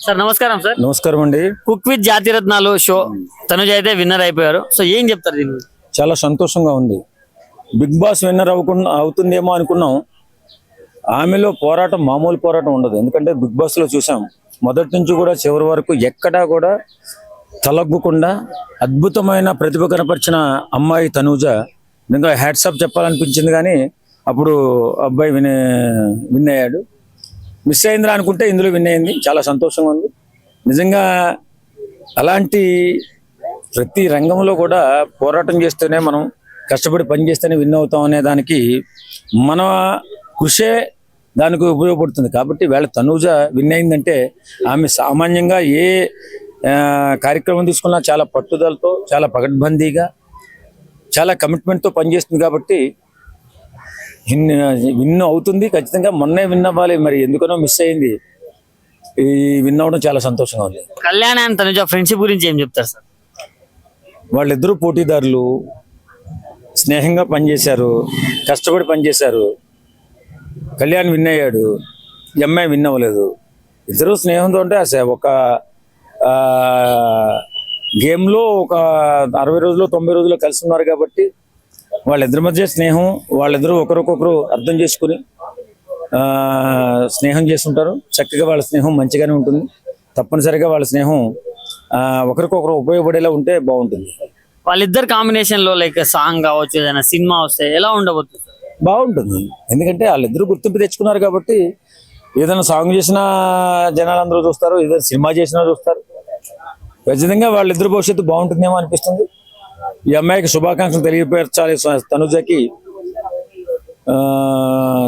Sir నమస్కారం sir. నమస్కారం అండి. Cook with Jathiratnalu show Tanuja అయితే విన్నర్ అయిపోయారు. సో ఏం చెప్తారు దీని గురించి? చాలా సంతోషంగా ఉంది. బిగ్ బాస్ విన్నర్ అవుతుందేమో అనుకున్నాం. ఆమెలో పోరాటం మామూలు పోరాటం ఉండదు. ఎందుకంటే బిగ్ బాస్ లో చూసాం మొదటి నుంచి కూడా చివరి వరకు ఎక్కడా కూడా తలగ్గుకుండా అద్భుతమైన ప్రతిభ కనపరిచిన అమ్మాయి తనూజ. ఇంకా హ్యాట్సాప్ చెప్పాలనిపించింది కానీ అప్పుడు అబ్బాయి విన్ అయ్యాడు. మిస్ అయిందిరా అనుకుంటే ఇందులో విన్ అయింది. చాలా సంతోషంగా ఉంది నిజంగా. అలాంటి ప్రతి రంగంలో కూడా పోరాటం చేస్తేనే, మనం కష్టపడి పని చేస్తేనే విన్ అవుతాం అనే దానికి మన కృషే దానికి ఉపయోగపడుతుంది. కాబట్టి వేళ తనూజ విన్ అయిందంటే ఆమె సామాన్యంగా ఏ కార్యక్రమం తీసుకున్నా చాలా పట్టుదలతో, చాలా పకడ్బందీగా, చాలా కమిట్మెంట్తో పనిచేస్తుంది. కాబట్టి విన్ అవుతుంది ఖచ్చితంగా. మొన్నే విన్ అవ్వాలి, మరి ఎందుకనో మిస్ అయింది. ఈ విన్ అవ్వడం చాలా సంతోషంగా ఉంది. కళ్యాణ్ అండ్ తనుజ ఫ్రెండ్షిప్ గురించి ఏం చెప్తారు సార్? వాళ్ళిద్దరూ పోటీదారులు, స్నేహంగా పనిచేశారు, కష్టపడి పనిచేశారు. కళ్యాణ్ విన్ అయ్యాడు, ఎంఐ విన్ అవ్వలేదు. ఇద్దరు స్నేహంతో ఉంటే ఒక గేమ్లో ఒక 60 రోజులు 90 రోజులు కలిసి ఉన్నారు. కాబట్టి వాళ్ళిద్దరి మధ్య స్నేహం, వాళ్ళిద్దరూ ఒకరికొకరు అర్థం చేసుకుని స్నేహం చేస్తుంటారు. చక్కగా వాళ్ళ స్నేహం మంచిగానే ఉంటుంది. తప్పనిసరిగా వాళ్ళ స్నేహం ఒకరికొకరు ఉపయోగపడేలా ఉంటే బాగుంటుంది. వాళ్ళిద్దరు కాంబినేషన్ లో లైక్ సాంగ్ కావచ్చు, ఏదైనా సినిమా వస్తే ఎలా ఉండబోతుంది? బాగుంటుంది. ఎందుకంటే వాళ్ళిద్దరూ గుర్తింపు తెచ్చుకున్నారు కాబట్టి ఏదైనా సాంగ్ చేసినా జనాలందరూ చూస్తారు, ఏదైనా సినిమా చేసినా చూస్తారు. ఖచ్చితంగా వాళ్ళిద్దరు భవిష్యత్తు బాగుంటుందేమో అనిపిస్తుంది. ఈ అమ్మాయికి శుభాకాంక్షలు తెలియపరచాలి తనుజకి.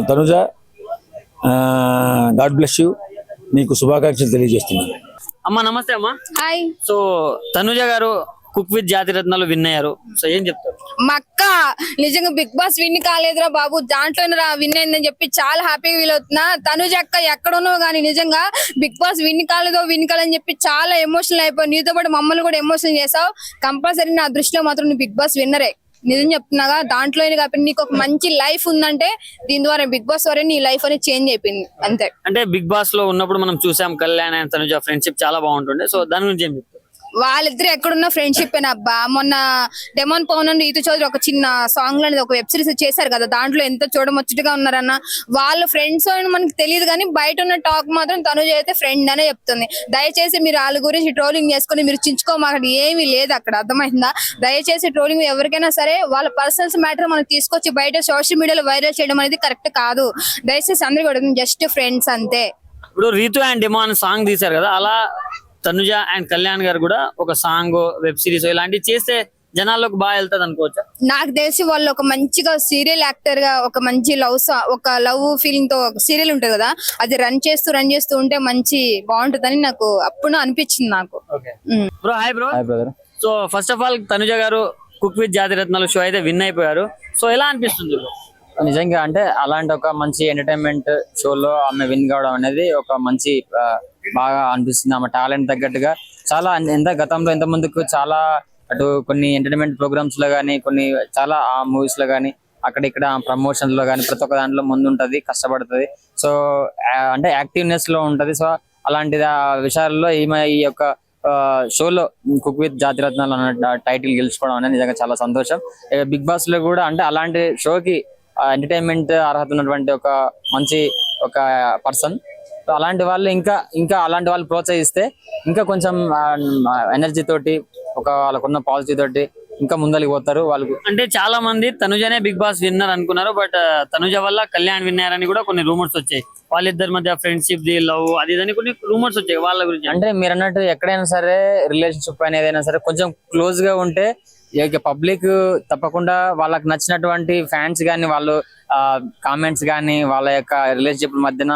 Tanuja, God bless you. నీకు శుభాకాంక్షలు తెలియజేస్తున్నాను. అమ్మా నమస్తే అమ్మా. హాయ్. సో తనుజ గారు కుక్ విత్ జాతిరత్నాలు విన్ అయ్యారు. సో ఏం చెప్తారు? మా అక్క నిజంగా బిగ్ బాస్ విన్ కాలేదురా బాబు, దాంట్లోనే విన్ అయిందని చెప్పి చాలా హ్యాపీగా ఫీల్ అవుతున్నా. తనుజ అక్క ఎక్కడున్నావు కానీ నిజంగా బిగ్ బాస్ విన్ కాలేదని చెప్పి చాలా ఎమోషనల్ అయిపోయి, నీతో పాటు మమ్మల్ని కూడా ఎమోషనల్ చేసావు. కంపల్సరీ నా దృష్టిలో మాత్రం నువ్వు బిగ్ బాస్ విన్నరే. నిజం చెప్తున్నాగా, దాంట్లో కాబట్టి నీకు ఒక మంచి లైఫ్ ఉందంటే దీని ద్వారా బిగ్ బాస్ ద్వారా నీ లైఫ్ అనేది చేంజ్ అయిపోయింది అంతే. అంటే బిగ్ బాస్ లో ఉన్నప్పుడు మనం చూసాం కళ్యాణ్ అండ్ తనుజ ఫ్రెండ్షిప్ చాలా బాగుంటుండే. సో దాని గురించి ఏం చెప్తారు? వాళ్ళిద్దరు ఎక్కడున్న ఫ్రెండ్షిప్ అబ్బా. మొన్న డెమోన్ పవన్ అండ్ రీతు చౌదరి ఒక చిన్న సాంగ్ లాంటి ఒక వెబ్ సిరీస్ చేశారు కదా, దాంట్లో ఎంత చూడముచ్చటగా ఉన్నారన్న. వాళ్ళు ఫ్రెండ్స్ అని మనకి తెలియదు కానీ బయట ఉన్న టాక్ మాత్రం తనుజ అయితే ఫ్రెండ్ అనే చెప్తుంది. దయచేసి మీరు వాళ్ళ గురించి ట్రోలింగ్ చేసుకుని మీరు చించుకోమాకండి, ఏమీ లేదు అక్కడ, అర్థమైందా? దయచేసి ట్రోలింగ్ ఎవరికైనా సరే వాళ్ళ పర్సనల్స్ మ్యాటర్ మనకు తీసుకొచ్చి బయట సోషల్ మీడియాలో వైరల్ చేయడం అనేది కరెక్ట్ కాదు. దయచేసి అందరూ కూడా జస్ట్ ఫ్రెండ్స్ అంతే. ఇప్పుడు రీతు అండ్ డెమోన్ సాంగ్ తీశారు కదా, అలా తనుజ అండ్ కళ్యాణ్ గారు కూడా ఒక సాంగ్, వెబ్ సిరీస్ ఇలాంటివి చేస్తే జనాల్లోకి బాగా వెళ్తాది అనుకోవచ్చా? నాకు తెలిసి వాళ్ళు ఒక మంచిగా సీరియల్ యాక్టర్ గా ఒక మంచి ఒక లవ్ ఫీలింగ్ తో సీరియల్ ఉంటుంది కదా, అది రన్ చేస్తూ ఉంటే మంచి బాగుంటుందని నాకు అప్పుడు అనిపించింది నాకు. Bro hi bro. So first of all Tanuja గారు కుక్ విత్ జాతిరత్నాలు షో అయితే విన్ అయిపోయారు. సో ఎలా అనిపిస్తుంది బ్రో? నిజంగా అంటే అలాంటి ఒక మంచి ఎంటర్టైన్మెంట్ షోలో ఆమె విన్ కావడం అనేది ఒక మంచి బాగా అనిపిస్తుంది. ఆమె టాలెంట్ తగ్గట్టుగా చాలా గతంలో ఎంత ముందుకు చాలా అటు కొన్ని ఎంటర్టైన్మెంట్ ప్రోగ్రామ్స్ లో కానీ, కొన్ని చాలా మూవీస్ లో కానీ, అక్కడ ఇక్కడ ప్రమోషన్స్ లో కానీ ప్రతి ఒక్క దాంట్లో ముందు ఉంటది, కష్టపడుతుంది. సో అంటే యాక్టివ్నెస్ లో ఉంటది. సో అలాంటి విషయాల్లో ఈమె ఈ యొక్క షోలో కుక్ విత్ జాతిరత్నాలు అన్న టైటిల్ గెలుచుకోవడం అనేది నిజంగా చాలా సంతోషం. బిగ్ బాస్ లో కూడా అంటే అలాంటి షోకి ఎంటర్టైన్మెంట్ అర్హత ఉన్నటువంటి ఒక మంచి ఒక పర్సన్. అలాంటి వాళ్ళు ఇంకా అలాంటి వాళ్ళు ప్రోత్సహిస్తే ఇంకా కొంచెం ఎనర్జీ తోటి, ఒక వాళ్ళకున్న పాజిటివ్ తోటి ఇంకా ముందరికి పోతారు వాళ్ళు. అంటే చాలా మంది తనుజనే బిగ్ బాస్ విన్నర్ అనుకున్నారు, బట్ తనుజ వల్ల కళ్యాణ్ విన్నర్ అని కూడా కొన్ని రూమర్స్ వచ్చాయి. వాళ్ళిద్దరి మధ్య ఫ్రెండ్షిప్, ది లవ్ అది అని కొన్ని రూమర్స్ వచ్చాయి వాళ్ళ గురించి. అంటే మీరు అన్నట్టు ఎక్కడైనా సరే రిలేషన్షిప్ అనేది ఏదైనా సరే కొంచెం క్లోజ్ గా ఉంటే పబ్లిక్ తప్పకుండా వాళ్ళకి నచ్చినటువంటి ఫ్యాన్స్ గానీ, వాళ్ళు కామెంట్స్ గానీ, వాళ్ళ యొక్క రిలేషన్షిప్ మధ్యన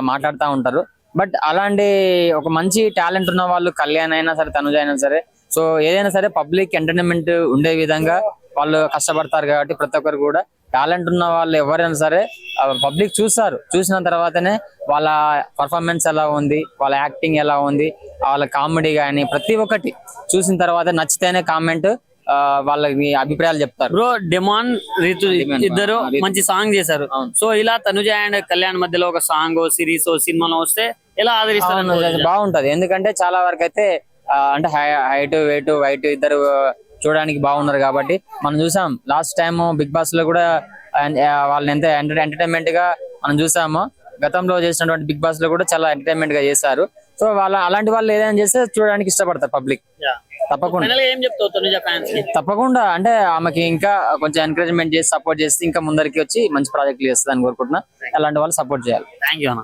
మాట్లాడుతూ ఉంటారు. బట్ అలాంటి ఒక మంచి టాలెంట్ ఉన్న వాళ్ళు కళ్యాణ్ అయినా సరే, తనుజ అయినా సరే, సో ఏదైనా సరే పబ్లిక్ ఎంటర్టైన్మెంట్ ఉండే విధంగా వాళ్ళు కష్టపడతారు. కాబట్టి ప్రతి ఒక్కరు కూడా టాలెంట్ ఉన్న వాళ్ళు ఎవరైనా సరే పబ్లిక్ చూస్తారు. చూసిన తర్వాతనే వాళ్ళ పర్ఫార్మెన్స్ ఎలా ఉంది, వాళ్ళ యాక్టింగ్ ఎలా ఉంది, వాళ్ళ కామెడీ కానీ ప్రతి ఒక్కటి చూసిన తర్వాత నచ్చితేనే కామెంట్ వాళ్ళకి అభిప్రాయాలు చెప్తారు. బ్రో డెమాన్ రీతు ఇద్దరు మంచి సాంగ్ చేశారు. సో ఇలా తనుజ అండ్ కళ్యాణ్ మధ్యలో ఒక సాంగ్, సిరీస్, సినిమాలో వస్తే ఎలా ఆదరిస్తారు అవును, బాగుంటది. ఎందుకంటే చాలా వరకు అయితే అంటే హైట్ వెయిట్ వైట్ ఇద్దరు చూడడానికి బాగున్నారు కాబట్టి మనం చూసాం లాస్ట్ టైం బిగ్ బాస్ లో కూడా వాళ్ళని ఎంత ఎంటర్టైన్మెంట్ గా మనం చూసాము. గతంలో చేసినటువంటి బిగ్ బాస్ లో కూడా చాలా ఎంటర్టైన్మెంట్ గా చేశారు. సో అలాంటి వాళ్ళు ఏదైనా చేస్తే చూడడానికి ఇష్టపడతారు పబ్లిక్. తప్పకుండా ఫైనల్ గా ఏం చెప్తావు తనుజ ఫ్యాన్స్ కి? తప్పకుండా అంటే ఆమెకి ఇంకా కొంచెం ఎంకరేజ్మెంట్ చేసి సపోర్ట్ చేస్తే ఇంకా ముందరికి వచ్చి మంచి ప్రాజెక్టులు చేస్తుందని కోరుకుంటున్నా. అలాంటి వాళ్ళు సపోర్ట్ చేయాలి. థ్యాంక్ యూ అన్న.